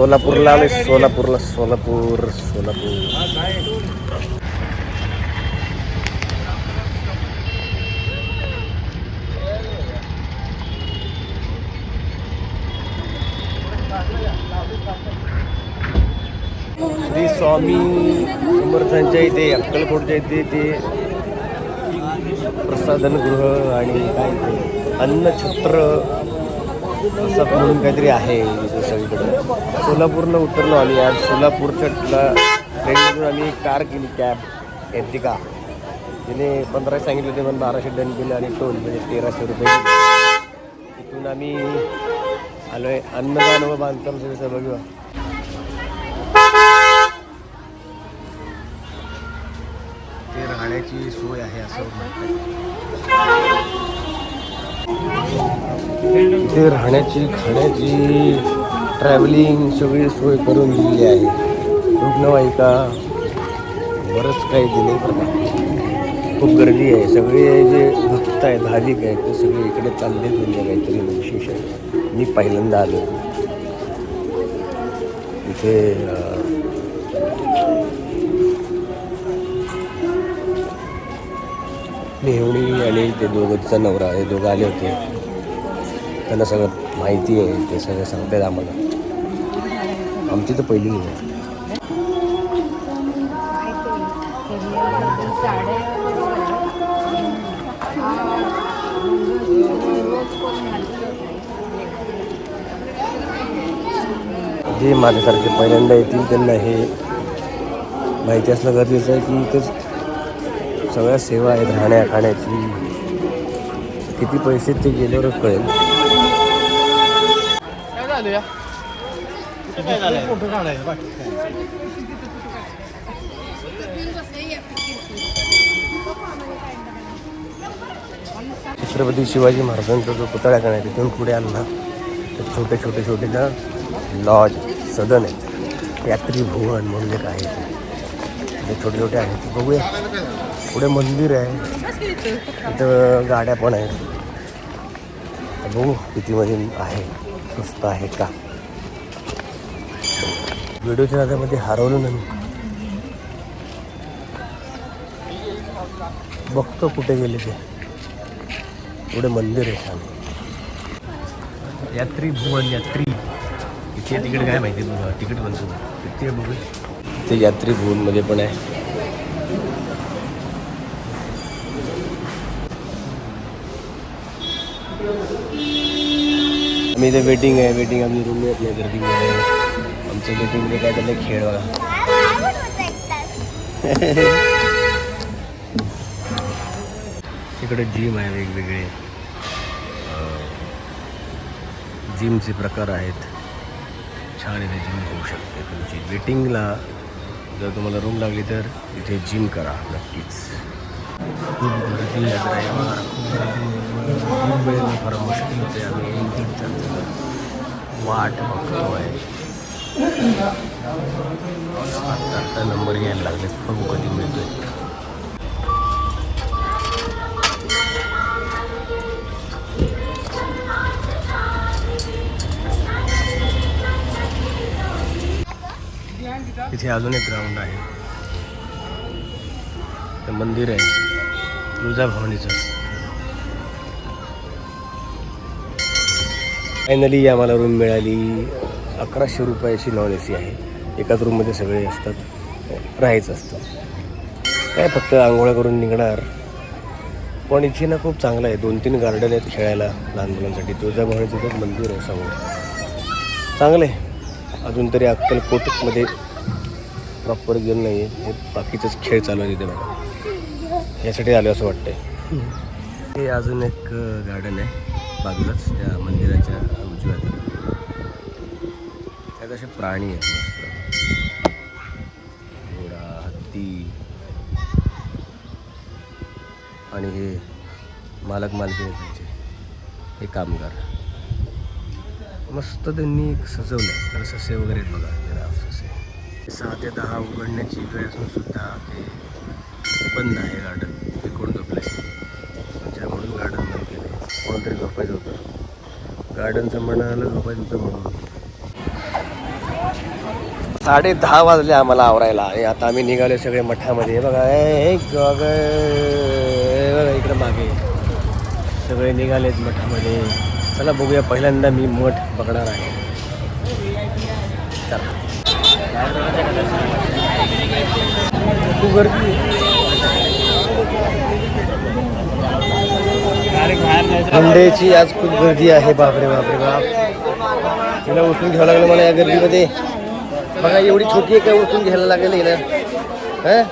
सोलापूरला आलोय, सोलापूरला. सोलापूर श्री स्वामी समर्थांच्या इथे, अक्कलकोटच्या इथे ते प्रसाधनगृह आणि काय ते अन्नछत्र असं म्हणून काहीतरी आहे इथे सगळीकडे. सोलापूरला उतरलो आम्ही आज. सोलापूरच्या ट्रेनमधून आम्ही कार केली, कॅब एर्टिगा. तिने 15 सांगितले होते, पण 1200 डन केले आणि टोल म्हणजे 1300 रुपये. तिथून आम्ही आलो आहे अन्नदान व बांधकाम सेवेचं बघूया. ते राहण्याची सोय आहे असं इथे राहण्याची, खाण्याची, ट्रॅव्हलिंग सगळी सोय करून दिलेली आहे. रुग्णवाहिका बरंच काही दिले बरं. खूप गर्दी आहे. सगळे जे भक्त आहेत, भाविक आहेत, ते सगळे इकडे चालले म्हणजे काहीतरी विशेष आहे. मी पहिल्यांदा आलो इथे. मेहुणी आणि ते दोघंचा नवरा, हे दोघं आले होते. त्यांना सगळं माहिती आहे, ते सगळं सांगतात आम्हाला. आमची तर पहिली आहे. जे माझ्यासारखे पहिल्यांदा येतील त्यांना हे माहिती असणं गरजेचं आहे की इथं सगळ्या सेवा आहेत. राहण्या खाण्याची किती पैसे ते गेल्यावरच कळेल. छत्रपती शिवाजी महाराजांचा जो पुतळा आहे तिथून पुढे आणला छोटे छोटे छोटे ना लॉज सदन आहेत. यात्री भुवन म्हणून एक आहे ते छोटे छोटे आहेत. बघूया. पुढे मंदिर आहे, तिथं गाड्या पण आहेत. बघू कितीमध्ये आहे, स्वस्त आहे का. व्हिडिओच्या नादामध्ये हरवलो नाही. बघतो कुठे गेले ते. पुढे मंदिर आहे छान. यात्री भुवन, यात्री इथे तिकीट काय माहिती तुला, तिकीट म्हणतो किती बघू. ते यात्री भुवनमध्ये पण आहे. आम्ही इथे वेटिंग आहे. वेटिंग आम्ही रूम येत नाही गर्दीमुळे. आमच्या वेटिंगमध्ये काय झालं खेळ बघा. तिकडे जिम आहे, वेगवेगळे जिमचे प्रकार आहेत. छान इथे जिम होऊ शकते तुमची. वेटिंगला जर तुम्हाला रूम लागली तर इथे जिम करा नक्कीच. खूप गर्दी आहे, ड्रायव्हर खूप गर्दी. फार मुश्किल होते. आम्ही 1-3 तास वाट बघतो आहे. आता नंबर यायला लागले, बघू कधी मिळतोय. इथे अजून एक ग्राउंड आहे, ते मंदिर आहे तुळजाभवानीचं. फायनली आम्हाला रूम मिळाली. 1100 रुपयाची नॉन AC आहे. एकाच रूममध्ये सगळे असतात, राहायचं असतं. काय फक्त आंघोळ्या करून निघणार. पण इथे ना खूप चांगलं आहे. 2-3 गार्डन आहेत खेळायला लहान मुलांसाठी. तुळजाभवानीचं तर मंदिर आहे समोर, चांगलं आहे. अजून तरी अक्कलकोटमध्ये प्रॉपर गेलं नाही आहे. हे बाकीचंच खेळ चालू आहे तिथे बघा. यासाठी आलो असं वाटतंय. हे अजून एक गार्डन आहे बाजूलाच त्या मंदिराच्या उजव्या. त्यात असे प्राणी आहेत मस्त. घोडा, हत्ती आणि हे मालक मालकी त्यांचे हे कामगार. मस्त त्यांनी सजवलं आहे. तर ससे वगैरे बघा, जरा ससे. 6 ते 10 उघडण्याची वेळ असून सुद्धा ते बंद आहे गार्डन. ते कोण झोपलं आहे त्याच्यामुळे गार्डन बंद केलं आहे. कोणतरी झोपायचं होतं, गार्डनचं म्हणायला झोपायचं होतं म्हणून. 10:30 वाजले आम्हाला आवरायला आणि आता आम्ही निघालो सगळे मठामध्ये. हे बघा बघा इकडं मागे सगळे निघालेत मठामध्ये. चला बघूया, पहिल्यांदा मी मठ बघणार आहे. चला. खूप गर्दी मुंडेची आज खूप गर्दी आहे. बापरे बापरे बाप, तिला उचलून घ्यावं लागलं मला या गर्दीमध्ये. बघा एवढी छोटी आहे, काय उचलून घ्यायला लागेल ना. हां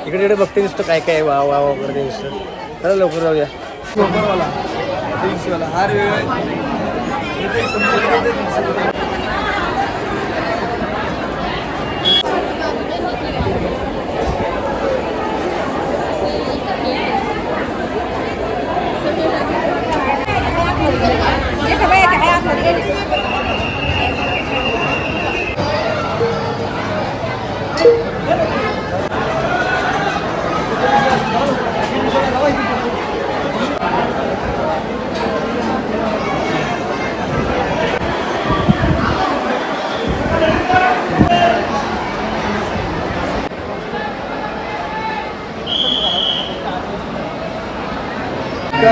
इकडे इकडे बघते नुसतं काय काय वा वा करते नुसतं. चला लवकर जाऊया.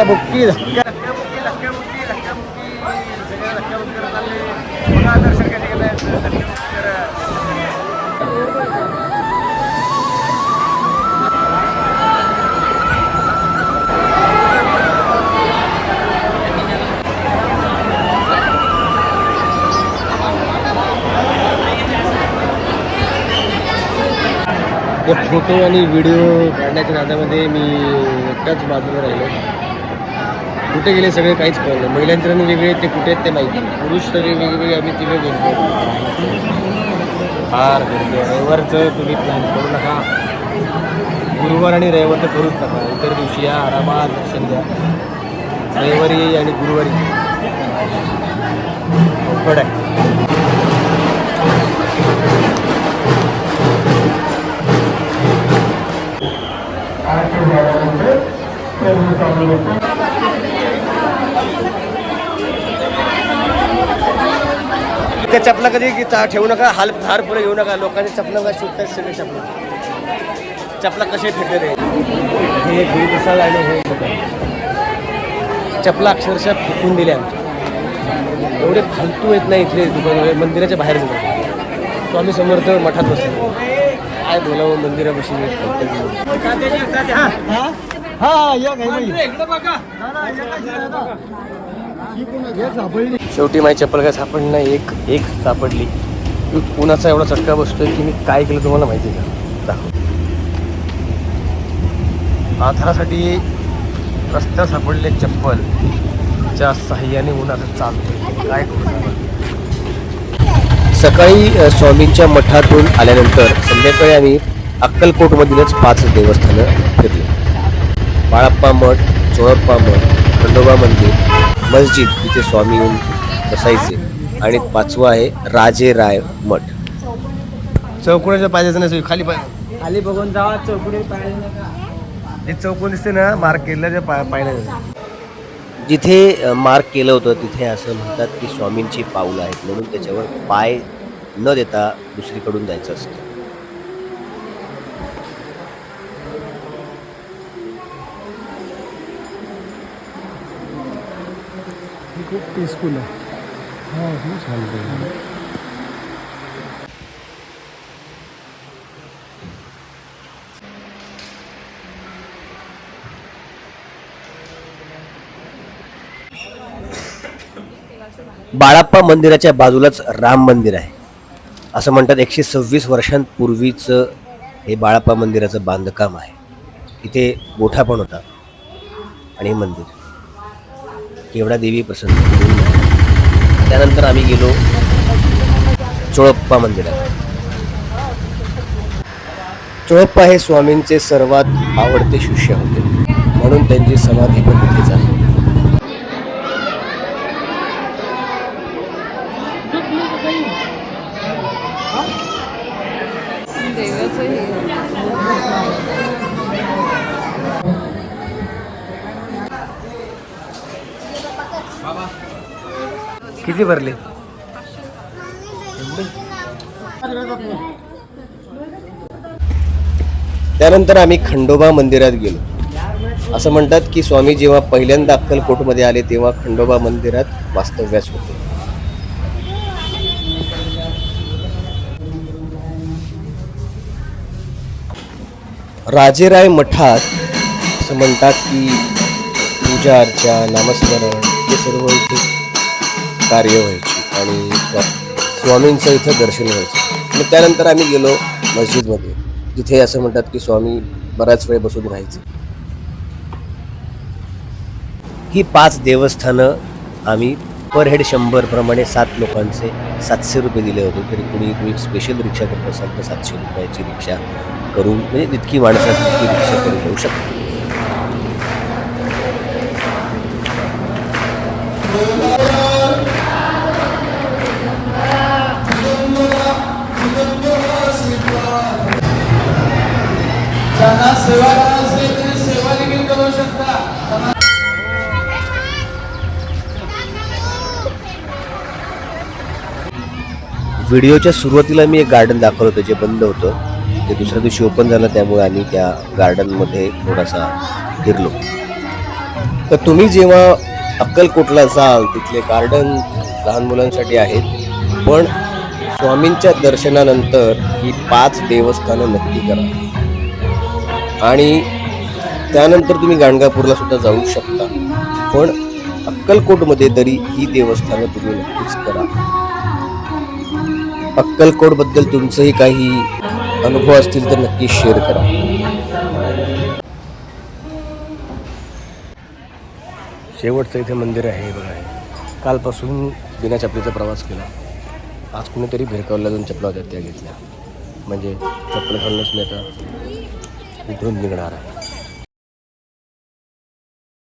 बुक्की फोटो आणि व्हिडिओ काढण्याच्या नादामध्ये मी एकटाच बाजूला राहिलो. कुठे गेले सगळे काहीच कळलं. महिलांचे रंग वेगळे, ते कुठे आहेत ते माहिती. पुरुष सगळे वेगवेगळे, आम्ही तिथे गेलो. फार गर्दी आहे. रविवारचं तुम्ही प्लॅन करू नका. गुरुवार आणि रविवार तर करूच नका. इतर दिवशी या आरामात दर्शन घ्या. रविवारी आणि गुरुवारी अवघड आहे. त्या चपला कधी ठेवू नका. हार पुढे घेऊ नका. लोकांनी चपला शोधतात सगळे. चपला कसे फेकले हे गुरुप्रसाद आणि हे चपला अक्षरशः फेकून दिले आमच्या. एवढे फालतू येत नाही इथले दुकान. मंदिराच्या बाहेर जातात. स्वामी समर्थ मठात बसले. काय बोलावं मंदिरापाशी. शेवटी माझी चप्पल काय सापडली नाही. एक सापडली. उन्हाचा एवढा चटका बसतोय की मी काय केलं तुम्हाला माहिती का. दाखव. आधारासाठी रस्त्यात सापडले चप्पल च्या साह्याने उन्हाचं चालतोय. काय करू. सकाळी स्वामींच्या मठातून आल्यानंतर संध्याकाळी आम्ही अक्कलकोटमधीलच 5 देवस्थानं फिरली. बाळाप्पा मठ, चोळप्पा मठ, खंडोबा मंदिर, मस्जिद जिथे स्वामी येऊन बसायचे, आणि 5वं आहे राजेराय मठ. चौकोनाच्या पाहिजेच नाही, खाली खाली बघून जावा. चौकुडी पाहिजे नका. जे चौकोन दिसते ना मार्क केलं पाहिलं. जिथे मार्क केलं होतं तिथे असं म्हणतात की स्वामींची पाऊलं आहेत, म्हणून त्याच्यावर पाय न देता दुसरीकडून जायचं असतं. खूप पीसफुल आहे. हां खूप छान. बाळाप्पा मंदिराच्या बाजूलाच राम मंदिर आहे. असं म्हणतात 126 वर्षांपूर्वीचं हे बाळाप्पा मंदिराचं बांधकाम आहे. इथे गोठा पण होता आणि हे मंदिर. केवढा देवी प्रसन्न. त्यानंतर आम्ही गेलो चोळप्पा मंदिरात. चोळप्पा हे स्वामींचे सर्वात आवडते शिष्य होते, म्हणून त्यांची समाधी पण तिथेच आहे. किती भरले? त्यानंतर आम्ही खंडोबा मंदिरात गेलो. असं म्हणतात की स्वामी जेव्हा पहिल्यांदा अक्कलकोटमध्ये आले तेव्हा खंडोबा मंदिरात वास्तव्यास होते. राजेराय मठात असं म्हणतात की पूजा अर्चा नामस्मरण हे सर्व इथे कार्य व्हायचे आणि स्वामींचं इथं दर्शन व्हायचं. मग त्यानंतर आम्ही गेलो मस्जिदमध्ये, जिथे असं म्हणतात की स्वामी बराच वेळ बसून राहायचे. ही 5 देवस्थानं आम्ही पर हेड 100 प्रमाणे 7 लोकांचे 700 रुपये दिले होते. तरी तुम्ही स्पेशल रिक्षा करत असाल तर 700 रुपयाची रिक्षा करून म्हणजे जितकी माणसं तितकी रिक्षा करून येऊ शकता. ज्यांना सेवा करायची असेल त्यांनी सेवा देखील करू शकता. व्हिडिओच्या सुरुवातीला मी एक गार्डन दाखवलं होतं जे बंद होतं, ते दुसऱ्या दिवशी ओपन झालं. त्यामुळे आम्ही त्या गार्डनमध्ये थोडासा फिरलो. तर तुम्ही जेव्हा अक्कलकोटला जाल तिथले गार्डन लहान मुलांसाठी आहेत, पण स्वामींच्या दर्शनानंतर ही 5 देवस्थानं नक्की करा. आणि त्यानंतर तुम्ही गाणगापूरला सुद्धा जाऊ शकता, पण अक्कलकोटमध्ये तरी ही देवस्थानं तुम्ही नक्कीच करा. अक्कलकोटबद्दल तुमचंही काही अनुभव असतील तर नक्की शेअर करा. शेवटचं इथे मंदिर आहे बघा. कालपासून बिना चपलीचा प्रवास केला. आज कुणीतरी भिरकावला 2 चपला होत्या त्या घेतल्या, म्हणजे चप्पल घालूनच मी आता इथून निघणार आहे.